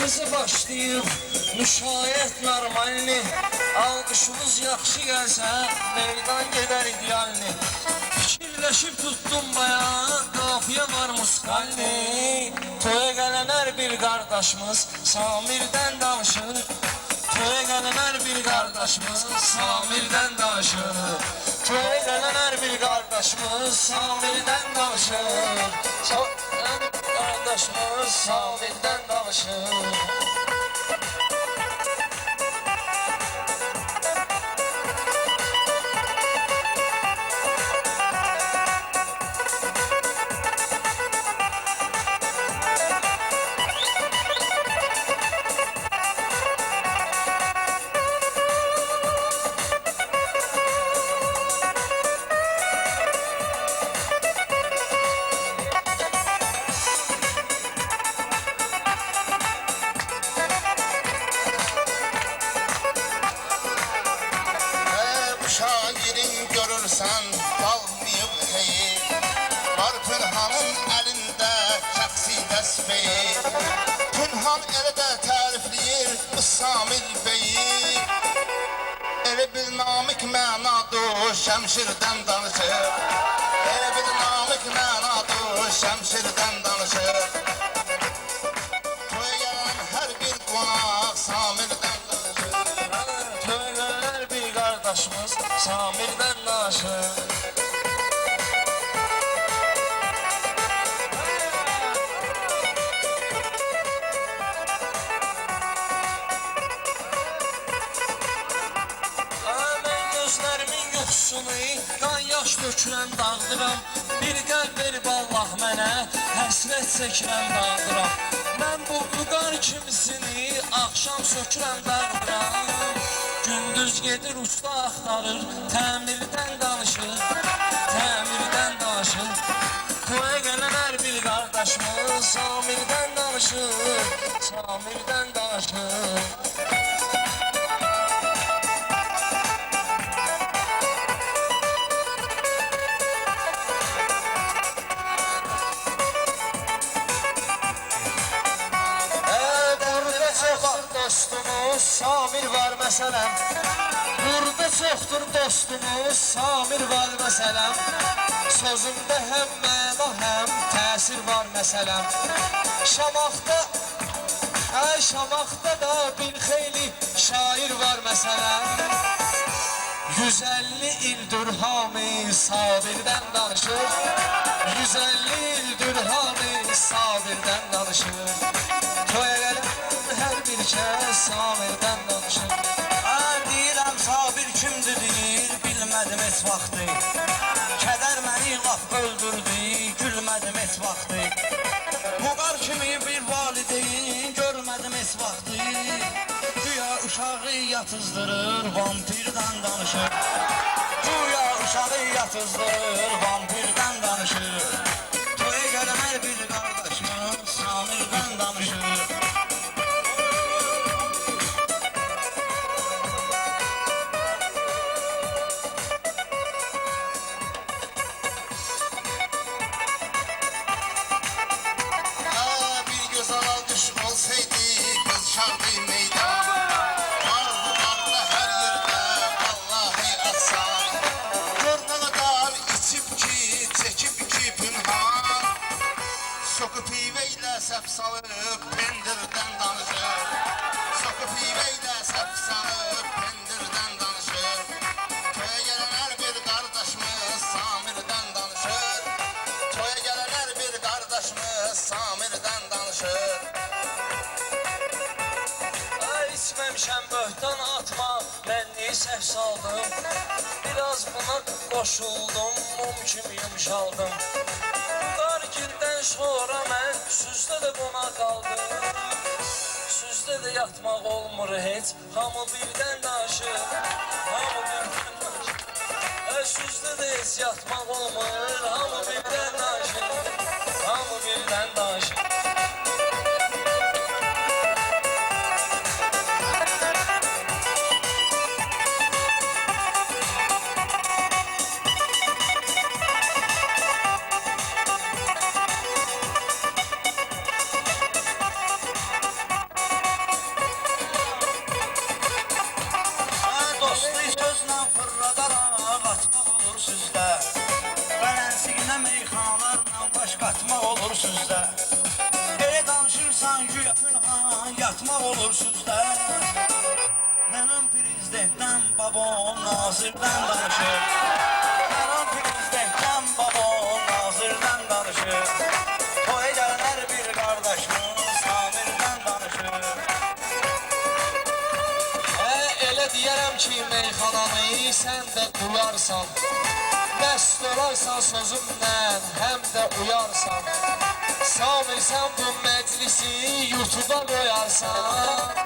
Sözü başlayıb müşayiət normalni, alqışımız yaxşı gəlsə meydan gedər idealni. Fikirləşib tutdum bayağı qafiyə var musqalni. Toya gələn hər bir qardaşımız Samirdən danışır. Toya gələn hər bir qardaşımız Samirdən danışır. Toya gələn hər bir qardaşımız Samirdən danışır. Qardaşımız Samirdən danışır. Şairin görürsən qalmayıb xeyir, var Pünhanın əlində şəxsi təsbih. Pünhan elə də tərifləyir Samir beyi, elə bir namik mənadı şəmşirdən danışır. Elə bir namik mənadı şəmşirdən danışır. Toya gələn hər bir qonaq Samirdən danışır. Toya gələn hər bir qardaşımız Samirdən danışır. Mən gözlərimin yuxusunu qan yaş dökürəm dağdıram. Bir qəlb verib Allah mənə həsrət çəkirəm dağdıram. Mən bu qar kimisini axşam sökürəm dağdıram. Gündüz gedir usta axtarır, təmirdən danışır, təmirdən danışır. Toya gələn hər bir qardaşımız Samirdən danışır, Samirdən danışır. Dostumuz Samir var məsələn. Burada çoxdur dostumuz Samir var məsələn. Sözündə həm məna həm təsir var məsələn. Şamaxda da bir xeyli şair var məsələn. 150 ildir hamı Sabirdən danışır. 150 ildir hamı Sabirdən danışır. Toya gələn hər bir kəs Samirdən danışır. Deyirəm Sabir kimdir deyir, bilmədim heç vaxtı. Kədər məni laf öldürdü, gülmədim heç vaxtı. Bu qar kimi bir valideyn görmədim heç vaxtı. Güya uşağı yatızdırır, vampirdən danışır. Güya uşağı yatızdırır, vampirdən danışır. Toya gələn hər bir qardaşımız Samirdən danışır. Səf salıb pendirdən danışır. Soku pivəylə səf salıb pendirdən danışır. Toya gələn hər bir qardaşımız Samirdən danışır. Toya gələn hər bir qardaşımız Samirdən danışır. İçməmişəm böhtan atma, mən niyə səhv saldım. Biraz buna qoşuldum, mum kimi yumşaldım. Qargirdən sonra mən süzdə də buna qaldım. Süzdə də yatmaq olmur heç, hamı birdən danışır. Hamı birdən danışır. Süzdə də heç yatmaq olmur, hamı birdən danışır. Hamı birdən danışır. olur sizdə. Belə danışırsan güya pünhan yatmaq olur sizdə. Nənəm prezidentdən, babam nazirdən danışır. Nənəm prezidentdən, babam nazirdən danışır. Toya gələnər bir qardaşımız Samirdən danışır. Elə deyərəm ki, meyxananı sən də duyarsan, məst olarsan sözümlə, həm də uyarsan. Samir, sən bu məclisi YouTube'a qoyarsan,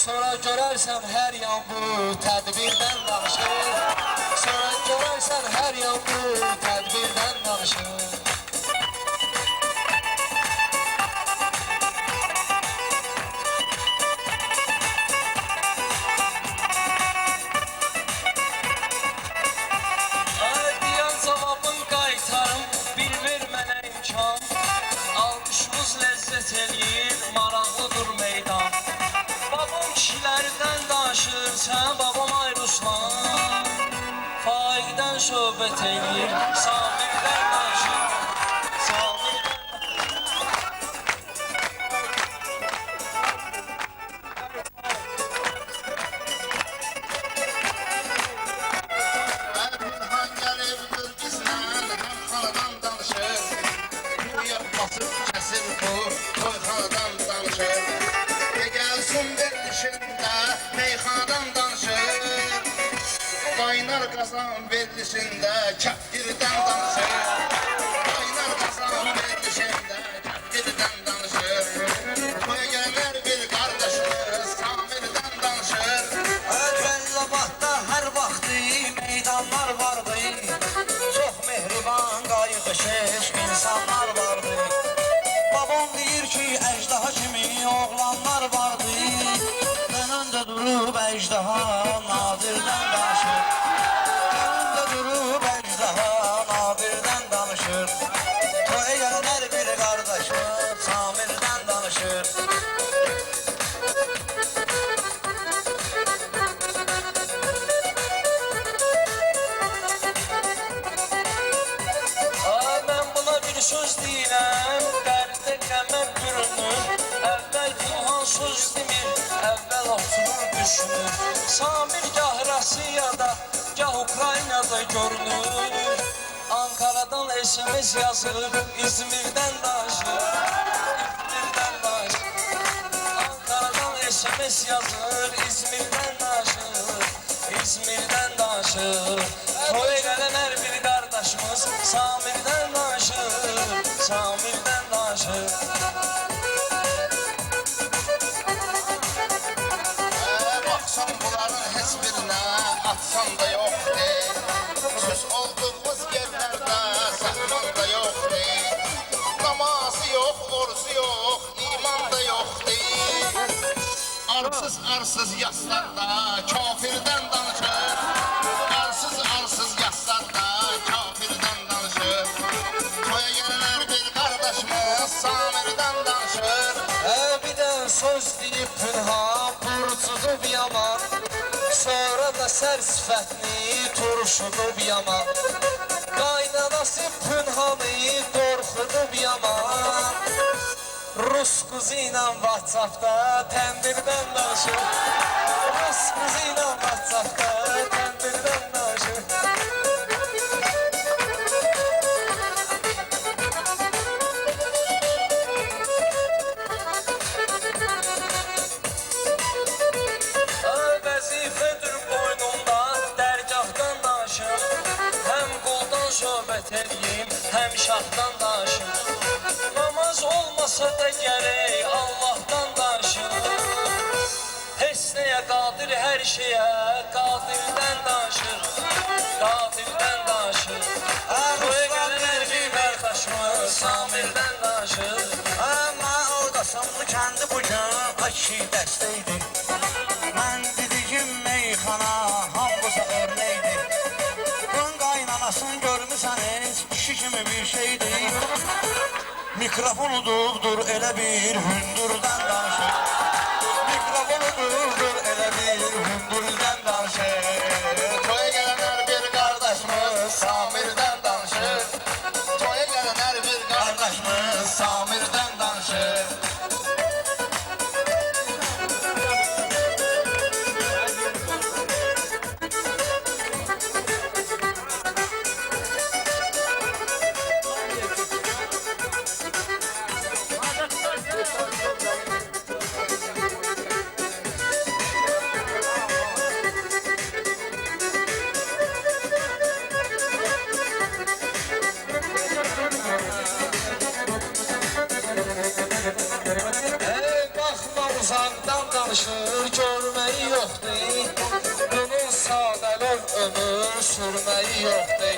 sonra görərsən hər yan bu tədbirdən danışır. Sonra görərsən hər yan bu tədbirdən danışır. Deyən cavabın qaytarım, bir ver mənə imkan. Almışımız ləzzət eləyir, maraqlıdır meydan. Babam kişilərdən danışır, sən babam ay Ruslan. Faikdən söhbət eləyir, Samirdən danışır. Samirdən Pünhan gəlibdir bizdən, həm xaladan danışır. Güya basıb kəsir bu, toyxanadan danışır. Gəlsin verilişində, meyxanadan danışır. Qaynar qazan verilişində, kəftirdən danışır. Qaynar qazan verilişində, kəftirdən danışır. Toya gələnlər bir qardaşımız Samirdən danışır. Cəllabadda hər vaxtı meydanlar vardı. Çox mehriban, qayğışış insanlar vardı. Babam deyir ki, əjdaha kimi oğlanlar vardı. Önündə durub əjdaha nadirdən danışır. Önündə durub əjdaha nadirdən danışır. Toya gələnər bir qardaşımız Samirdən danışır. Mən buna bir söz deyirəm, qəlbdə qəmə bürünür. Əvvəl Pünhan söz demir, əvvəl oturur düşünür. Samir gah Rusiyada, gah Ukraynada görünür. Ankaradan SMS yazır, İzmirdən danışır. İzmirdən danışır. Ankaradan SMS yazır, İzmirdən danışır. İzmirdən danışır. Toya gələnər bir qardaşımız Samirdən danışır. Samirdən danışır. Baxsan bunların heç birinə atsan da yoxdur. Süs olduğumuz yerlərdə səhman da yoxdur. Namazı yox, orucu yox, iman da yoxdur. Arsız yaslarda kafirdən danışır. Arsız yaslarda kafirdən danışır. Toya gələnlər bir qardaşımız Samirdən danışır. Bir də söz deyib Pünhan burcudub yaman. Sonra da sər sifətini turşudub yaman. Qaynanası Pünhanı qorxudub yaman. Rus qızı ilə WhatsAppda təndirdən danışır. Rus qızı ilə WhatsAppda təndirdən danışır. Vəzifədir boynumda, dərgahdan danışım. Həm quldan söhbət eləyim, həm şahdan danışım. Namaz olmasa da gərək Allahdan danışım. Heç nəyə qadir hər şeyə, qadirdən danışır. Qadirdən danışır. Toya gələnər bir qardaşımız Samirdən danışır. Mən ordasamlı kəndi bugün aki dəstəydi. Mən didicim meyxana hamıza örnəkdir. Bunun qaynanasını görmüsəniz kişi kimi bir şeydir. Mikrofonu durdur elə bir hündürdən danışır. Mikrofonu durdur elə bir hündürdən danışır. Toya gələnlər bir qardaşımız Samirdən danışır. Toya gələnlər bir qardaşımız uzaqdan danışır, görməyi yoxdur. Bunun sadələr ömür sürməyi yoxdur.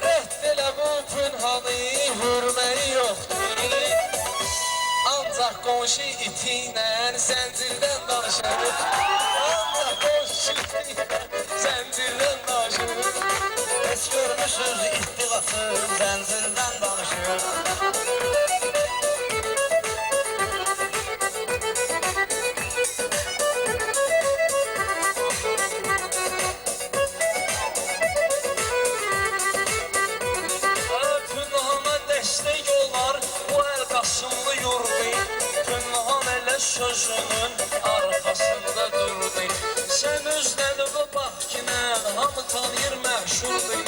Rədd elə bu pünhanı, hürməyi yoxdur. Ancaq qonşu iti ilə zəncirdən danışır. Ancaq qonşu iti ilə zəncirdən danışır. Heç görmüşsüz ittiqası zəncirdən danışır. Pünhana dəstək olar, bu əl qasımlı yurdu. Pünhan elə sözünün arxasında durdu. Sən özlədi bu baxkinən, hamı tanıyır məşhurdur.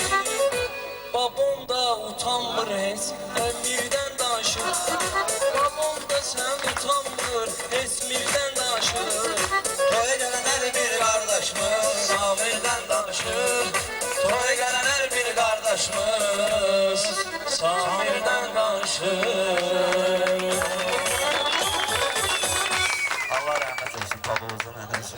Babam da utanmır heç, əmirdən danışır. Babam da sən utanmır, heç mirdən danışır. Toya gələn hər bir qardaşımız Samirdən danışır. Toya gələn hər bir qardaşımız Samirdən danışır. Allah rəhmət olsun babamızın ənəsi.